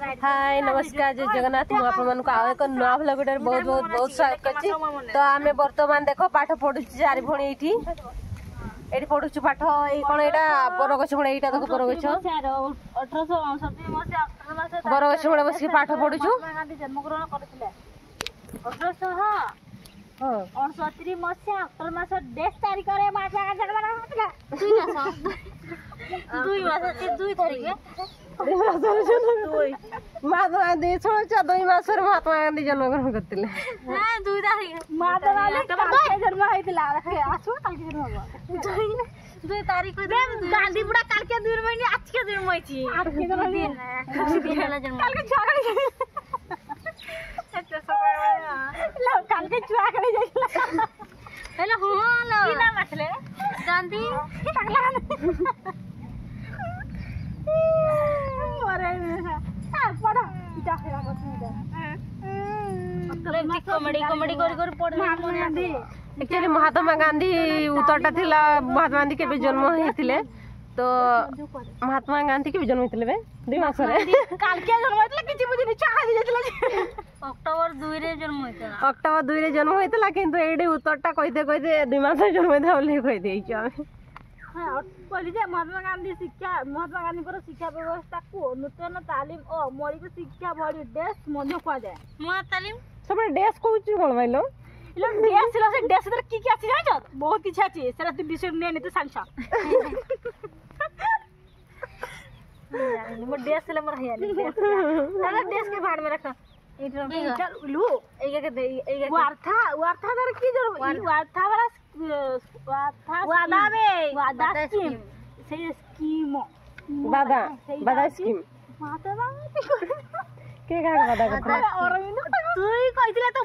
हाय नमस्कार जय जगन्नाथ मु आपन को आउ एक नवा ब्लॉग बहुत बहुत बहुत स्वागत करछि। तो आमे वर्तमान देखो पाठ पढु चारि भणी एठी एठी पढुछु पाठ ए कोन एटा बरगछ भणी एटा देखो बरगछ 1869 मसिया अक्टोबर मास बरगछ भणी बस पाठ पढुछु। गांधी जन्मग्रहण करथिले 1869 मसिया अक्टोबर मास 10 तारिख रे महात्मा गांधी जन्मग्रहण करथिले। 2 मास 2 तारिख महात्मा गांधी 2 मास महात्मा गांधी जन्मग्रहण करथिले। हां 2 तारिख महात्मा गांधी जन्म हैतिला आसो तारिख जन्म हो 2 तारिख गांधी बुढ़ा काल के 2 महीने आज के दिन मइछि आज के दिन जन्म काल के छागड़ी अच्छा समय लो काल के छागड़ी जाइला हेलो हां लो की नाम आछले गांधी अरे पढ़ा जाखेला कॉमेडी कॉमेडी कर पढ़ एक्चुअली महात्मा गांधी उत्तरटा थिला महात्मा गांधी के जन्म हेतिले। तो महात्मा गांधी के जन्म हेतिले बे 2 मास रे काल के जन्म हेतिला किछि बुझिनी चाहा दि जेतिला अक्टोबर 2 रे जन्म हेतिला अक्टोबर 2 रे जन्म हेतिला किंतु एडी उत्तरटा कहिते 2 मास जन्म हेतिला बोली कहि देइछ आमे। हाँ कहली जे महात्मा गांधी शिक्षा व्यवस्था को नूतन तालीम और मौलिक शिक्षा बड़ी देश मध्य कह जाए नूतन तालीम सब देश कहूची कोन भाइलो इलो देश लो से देश दर की अछि जाय छ बहुत इच्छा अछि सेरा तू विषय ने नहीं तो सांसा मो देश ले मर हैया देश के भाड़ में रख चल लू एगे के दे एगे वार्था दर की जरूर वार्था वाला वादा स्कीम से स्कीम वादा स्कीम महात्मा के का वादा और तू ही कहितले तो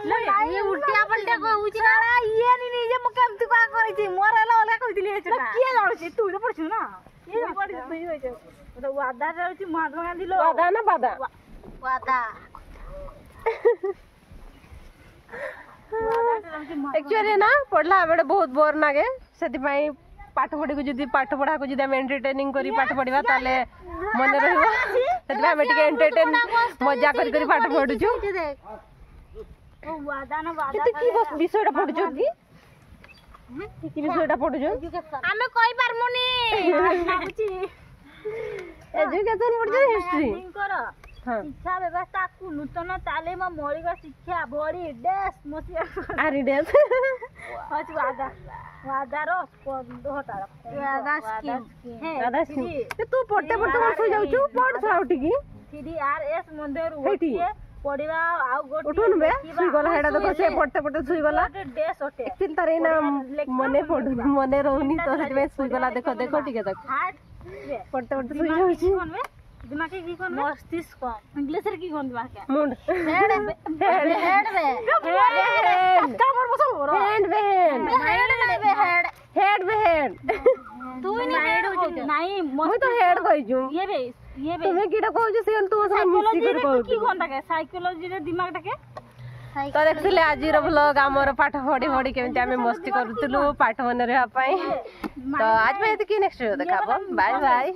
ये उल्टिया पलटिया कहउची ना ये नी जे म केम तू का करै छी मोरला ओला कहितले एछा के जानो छी तू तो पढ़छु ना ये पढ़ तू ही होय छ तो वादा रहउची महात्मा गांधी लो वादा ना वादा एक्चुअली ना पढ़ला बेले बहुत बोर लागे सेति पई पाठ पढ़ी को जदी पाठ पढ़ा को जदी हम एंटरटेनिंग करी पाठ पढ़ीबा ताले मन रहबो सेति पई हम टिके एंटरटेन मजा करी करी पाठ पढ़ुछु। ओ वादा ना वादा की बस विषयटा पढ़ुछु की विषयटा पढ़ुछु हमें कोई परमुनी नाउची एजुकेशन पढ़ुछु हिस्ट्री करो शिक्षा व्यवस्था को नूतन तालीम मौलिक शिक्षा बड़ी देश मसिया आरी देश आज वादा रो दोहटा वादा स्कीम तू पढ़ते पढ़ते सो जाउछु पढ़ साउटी की 3RS मंदिर होती पढ़िबा आ गोटी उठुन बे सुई गला हेडा देखो से पढ़ते पढ़ते सुई गला देश होते एक्चुअली तारे ना मने रहउनी तो सेते सुई गला देखो देखो ठीक है देखो पढ़ते पढ़ते सुई जाउछु दिमाग की कोन मस्तिष्क इंग्लिश रे की कोन दिमाग के मुंड हेड कामर बसो हेड तू ही नहीं मैं तो हेड कहिजू ये तुम्हें कीटा कहू से तू सब मिसी कर कहू की कोन टाके साइकोलॉजी रे दिमाग टाके तो एक्चुअली आज ब्लॉग आमर पाठ पढ़ी पढ़ी केमती आम मस्ती करूँ पाठ मन रहा तो आज की नेक्स्ट देखा बाय बाय।